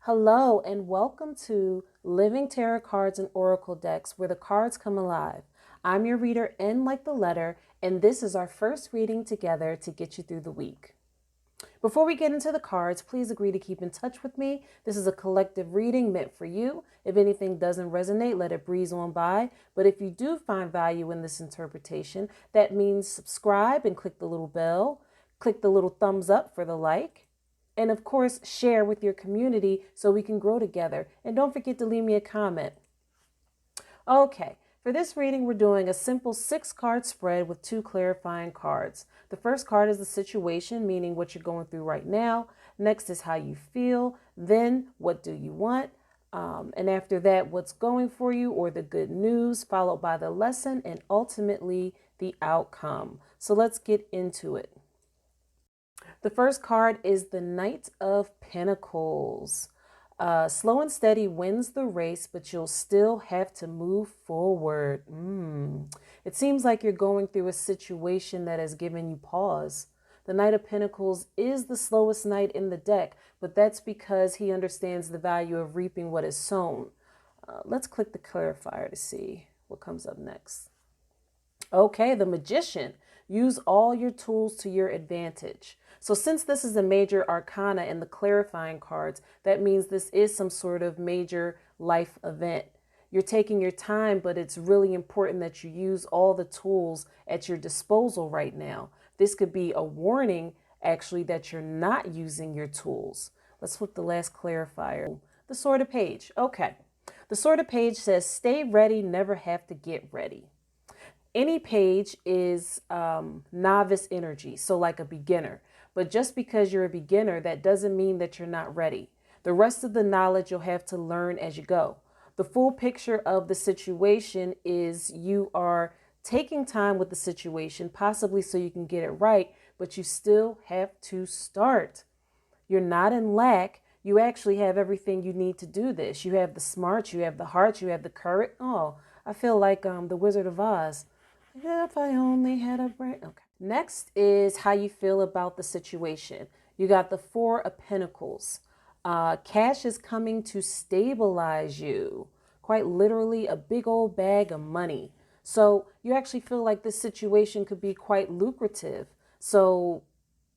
Hello and welcome to Living Tarot Cards and Oracle Decks, where the cards come alive. I'm your reader, N like the letter, and this is our first reading together to get you through the week. Before we get into the cards, please agree to keep in touch with me. This is a collective reading meant for you. If anything doesn't resonate, let it breeze on by. But if you do find value in this interpretation, that means subscribe and click the little bell. Click the little thumbs up for the like. And of course, share with your community so we can grow together. And don't forget to leave me a comment. Okay, for this reading, we're doing a simple 6-card spread with 2 clarifying cards. The first card is the situation, meaning what you're going through right now. Next is how you feel. Then, what do you want? And after that, what's going for you or the good news, followed by the lesson and ultimately the outcome. So let's get into it. The first card is the Knight of Pentacles. Slow and steady wins the race, but you'll still have to move forward. It seems like you're going through a situation that has given you pause. The Knight of Pentacles is the slowest knight in the deck, but that's because he understands the value of reaping what is sown. Let's click the clarifier to see what comes up next. Okay, the Magician. Use all your tools to your advantage. So since this is a major arcana in the clarifying cards, that means this is some sort of major life event. You're taking your time, but it's really important that you use all the tools at your disposal right now. This could be a warning, actually, that you're not using your tools. Let's flip the last clarifier. The Sword of Page. Okay. The Sword of Page says, stay ready, never have to get ready. Any page is novice energy, so like a beginner. But just because you're a beginner, that doesn't mean that you're not ready. The rest of the knowledge you'll have to learn as you go. The full picture of the situation is you are taking time with the situation, possibly so you can get it right, but you still have to start. You're not in lack. You actually have everything you need to do this. You have the smarts, you have the heart, you have the courage. Oh, I feel like the Wizard of Oz. If I only had a brain. Okay. Next is how you feel about the situation. You got the Four of Pentacles. Cash is coming to stabilize you. Quite literally, a big old bag of money. So you actually feel like this situation could be quite lucrative. So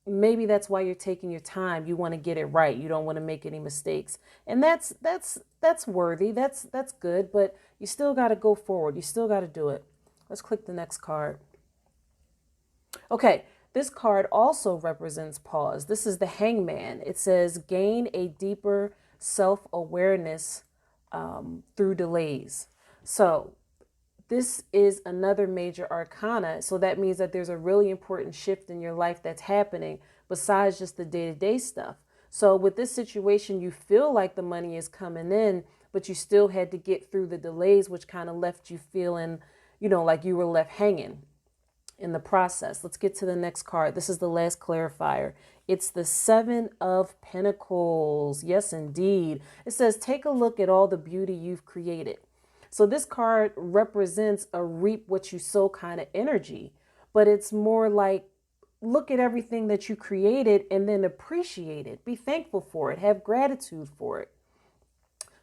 maybe that's why you're taking your time. You want to get it right. You don't want to make any mistakes. And that's worthy. That's good, but you still got to go forward. You still got to do it. Let's click the next card. Okay, this card also represents pause. This is the Hangman. It says gain a deeper self-awareness through delays. So this is another major arcana. So that means that there's a really important shift in your life that's happening besides just the day-to-day stuff. So with this situation, you feel like the money is coming in, but you still had to get through the delays, which kind of left you feeling, like you were left hanging in the process. Let's get to the next card. This is the last clarifier. It's the Seven of Pentacles. Yes, indeed. It says, take a look at all the beauty you've created. So this card represents a reap what you sow kind of energy, but it's more like, look at everything that you created and then appreciate it. Be thankful for it. Have gratitude for it.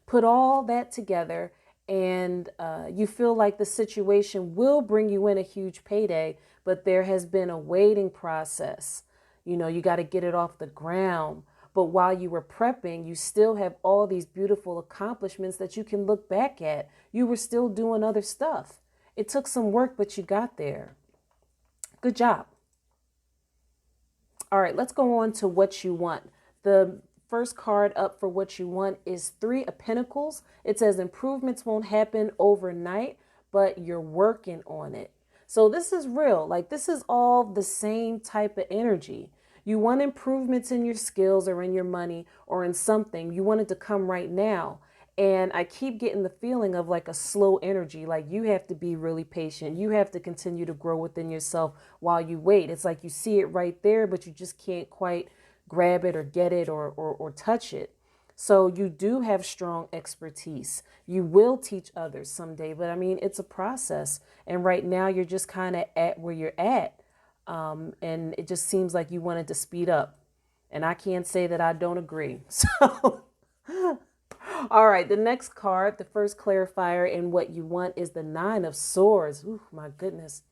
Put all that together and you feel like the situation will bring you in a huge payday, but there has been a waiting process. You got to get it off the ground. But while you were prepping, you still have all these beautiful accomplishments that you can look back at. You were still doing other stuff. It took some work, but you got there. Good job. All right, let's go on to what you want. The first card up for what you want is Three of Pentacles. It says improvements won't happen overnight, but you're working on it. So this is real. Like, this is all the same type of energy. You want improvements in your skills or in your money or in something. You want it to come right now. And I keep getting the feeling of like a slow energy. Like you have to be really patient. You have to continue to grow within yourself while you wait. It's like you see it right there, but you just can't quite grab it or get it or touch it. So you do have strong expertise. You will teach others someday, but I mean, it's a process. And right now you're just kind of at where you're at. And it just seems like you wanted to speed up. And I can't say that I don't agree. So All right, the next card, the first clarifier in what you want is the Nine of Swords. Ooh, my goodness.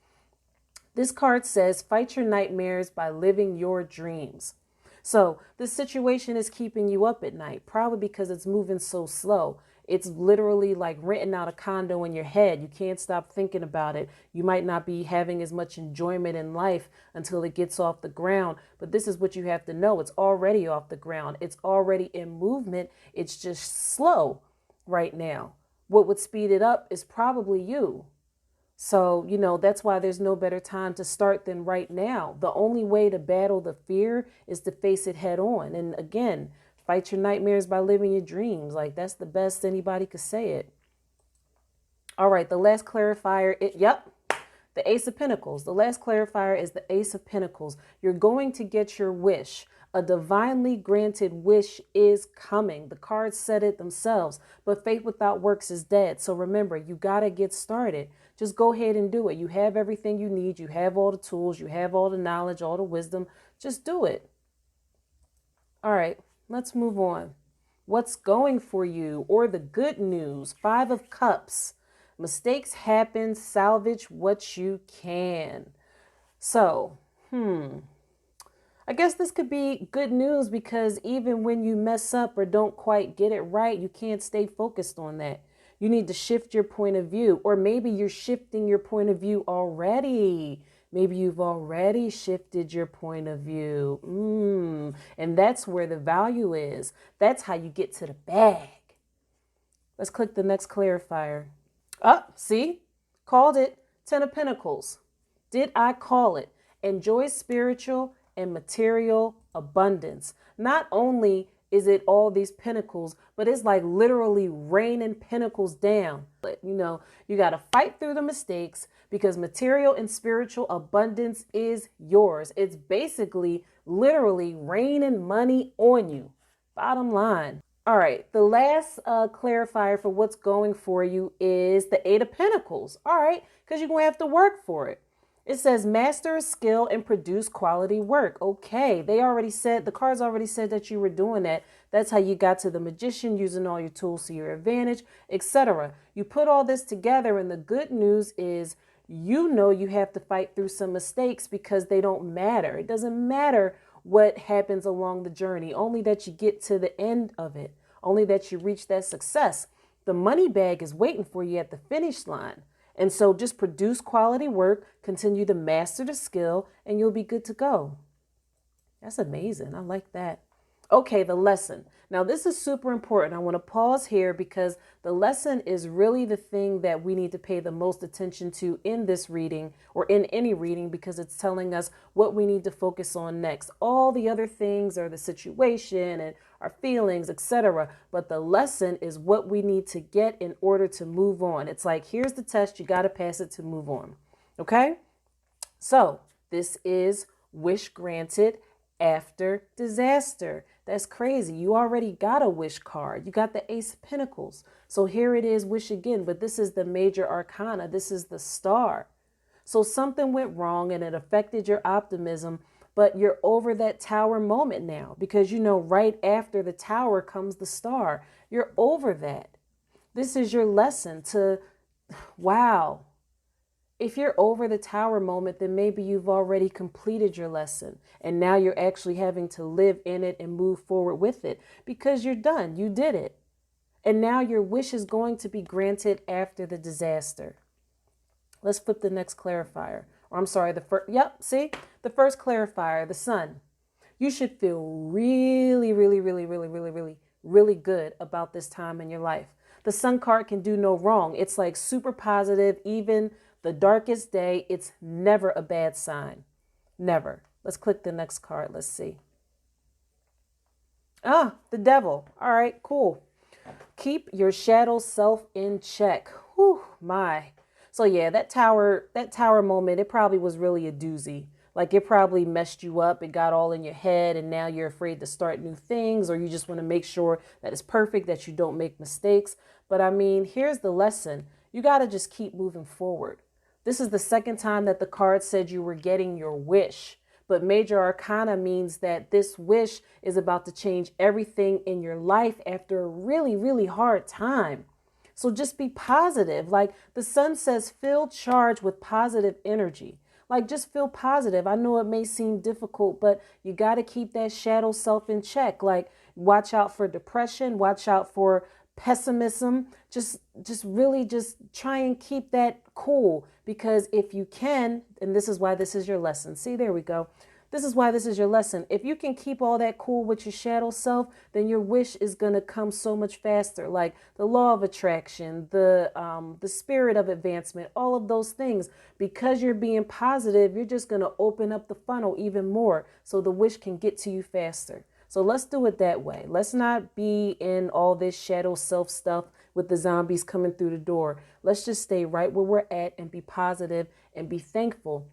This card says, fight your nightmares by living your dreams. So this situation is keeping you up at night, probably because it's moving so slow. It's literally like renting out a condo in your head. You can't stop thinking about it. You might not be having as much enjoyment in life until it gets off the ground. But this is what you have to know. It's already off the ground. It's already in movement. It's just slow right now. What would speed it up is probably you. So, that's why there's no better time to start than right now. The only way to battle the fear is to face it head on. And again, fight your nightmares by living your dreams. Like, that's the best anybody could say it. All right, the last clarifier, the Ace of Pentacles. The last clarifier is the Ace of Pentacles. You're going to get your wish. A divinely granted wish is coming. The cards said it themselves, but faith without works is dead. So remember, you got to get started. Just go ahead and do it. You have everything you need. You have all the tools. You have all the knowledge, all the wisdom. Just do it. All right, let's move on. What's going for you, or the good news? Five of Cups. Mistakes happen. Salvage what you can. So, I guess this could be good news, because even when you mess up or don't quite get it right, you can't stay focused on that. You need to shift your point of view, or maybe you're shifting your point of view already. Maybe you've already shifted your point of view. And that's where the value is. That's how you get to the bag. Let's click the next clarifier. See? Called it. Ten of Pentacles. Did I call it? Enjoy spiritual and material abundance. Not only is it all these pentacles, but it's like literally raining pentacles down. But you got to fight through the mistakes, because material and spiritual abundance is yours. It's basically literally raining money on you. Bottom line. All right, the last clarifier for what's going for you is the Eight of Pentacles. All right, because you're going to have to work for it. It says master a skill and produce quality work. Okay, the cards already said that you were doing that. That's how you got to the Magician, using all your tools to your advantage, etc. You put all this together, and the good news is you have to fight through some mistakes, because they don't matter. It doesn't matter what happens along the journey, only that you get to the end of it, only that you reach that success. The money bag is waiting for you at the finish line. And so just produce quality work, continue to master the skill, and you'll be good to go. That's amazing. I like that. Okay, the lesson. Now, this is super important. I want to pause here, because the lesson is really the thing that we need to pay the most attention to in this reading, or in any reading, because it's telling us what we need to focus on next. All the other things are the situation and our feelings, etc. But the lesson is what we need to get in order to move on. It's like, here's the test. You got to pass it to move on. Okay? So this is wish granted after disaster. That's crazy. You already got a wish card. You got the Ace of Pentacles. So here it is, wish again. But this is the major arcana. This is the star. So something went wrong and it affected your optimism, but you're over that tower moment now, because right after the tower comes the star. You're over that. This is your lesson to, wow. If you're over the tower moment, then maybe you've already completed your lesson, and now you're actually having to live in it and move forward with it, because you're done. You did it. And now your wish is going to be granted after the disaster. Let's flip the next clarifier. Or I'm sorry, the first clarifier, the Sun. You should feel really, really, really, really, really, really, really good about this time in your life. The Sun card can do no wrong. It's like super positive. Even the darkest day, it's never a bad sign. Never. Let's click the next card. Let's see. The Devil. All right, cool. Keep your shadow self in check. Whew, my. So yeah, that tower moment, it probably was really a doozy. Like, it probably messed you up. It got all in your head, and now you're afraid to start new things, or you just want to make sure that it's perfect, that you don't make mistakes. But I mean, here's the lesson. You got to just keep moving forward. This is the second time that the card said you were getting your wish. but major arcana means that this wish is about to change everything in your life after a really, really hard time. So just be positive. Like the sun says, feel charged with positive energy. Like just feel positive. I know it may seem difficult, but you got to keep that shadow self in check. Like watch out for depression, watch out for pessimism. Just really just try and keep that cool, because if you can, and this is why this is your lesson. See, there we go. This is why this is your lesson. If you can keep all that cool with your shadow self, then your wish is going to come so much faster. Like the law of attraction, the spirit of advancement, all of those things. Because you're being positive, you're just going to open up the funnel even more so the wish can get to you faster. So let's do it that way. Let's not be in all this shadow self stuff with the zombies coming through the door. Let's just stay right where we're at and be positive and be thankful.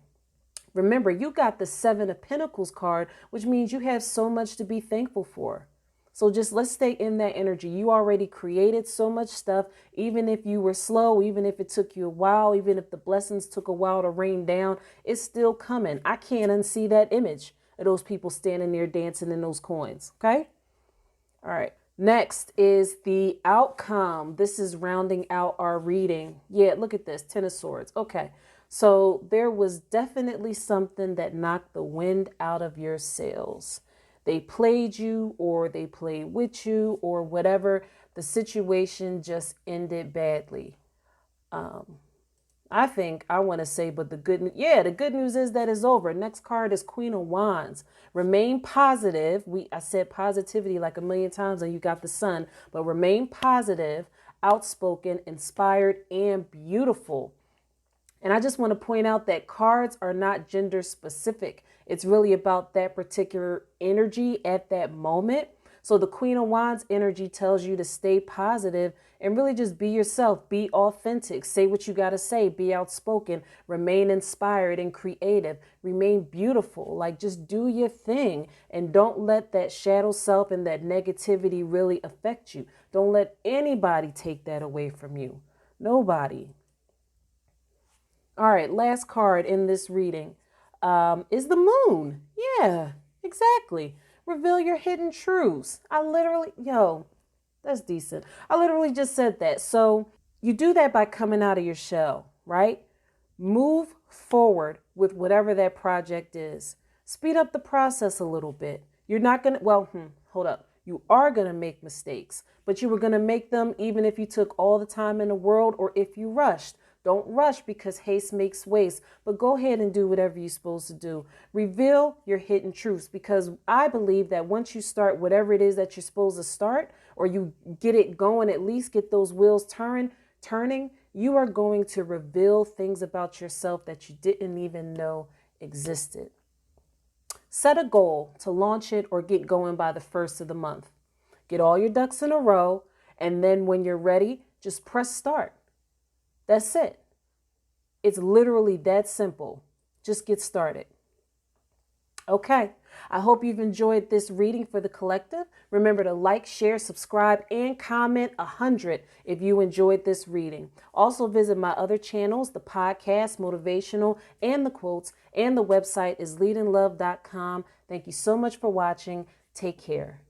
Remember, you got the Seven of Pentacles card, which means you have so much to be thankful for. So just let's stay in that energy. You already created so much stuff, even if you were slow, even if it took you a while, even if the blessings took a while to rain down, it's still coming. I can't unsee that image of those people standing there dancing in those coins. Okay. All right. Next is the outcome. This is rounding out our reading. Yeah, look at this. Ten of Swords. Okay. So there was definitely something that knocked the wind out of your sails. They played you, or they played with you, or whatever. The situation just ended badly. I think I want to say, but the good news is that it's over. Next card is Queen of Wands. Remain positive. I said positivity like a million times, and you got the sun, but remain positive, outspoken, inspired, and beautiful. And I just want to point out that cards are not gender specific. It's really about that particular energy at that moment. So the Queen of Wands energy tells you to stay positive and really just be yourself, be authentic, say what you got to say, be outspoken, remain inspired and creative, remain beautiful, like just do your thing, and don't let that shadow self and that negativity really affect you. Don't let anybody take that away from you. Nobody. All right, last card in this reading is the moon. Yeah, exactly. Reveal your hidden truths. That's decent. I literally just said that. So you do that by coming out of your shell, right? Move forward with whatever that project is. Speed up the process a little bit. You're not going to, hold up. You are going to make mistakes, but you were going to make them even if you took all the time in the world or if you rushed. Don't rush, because haste makes waste, but go ahead and do whatever you're supposed to do. Reveal your hidden truths, because I believe that once you start whatever it is that you're supposed to start, or you get it going, at least get those wheels turning, you are going to reveal things about yourself that you didn't even know existed. Set a goal to launch it or get going by the 1st of the month. Get all your ducks in a row, and then when you're ready, just press start. That's it. It's literally that simple. Just get started. Okay. I hope you've enjoyed this reading for the collective. Remember to like, share, subscribe, and comment 100 if you enjoyed this reading. Also visit my other channels, the podcast, motivational, and the quotes, and the website is leadinlove.com. Thank you so much for watching. Take care.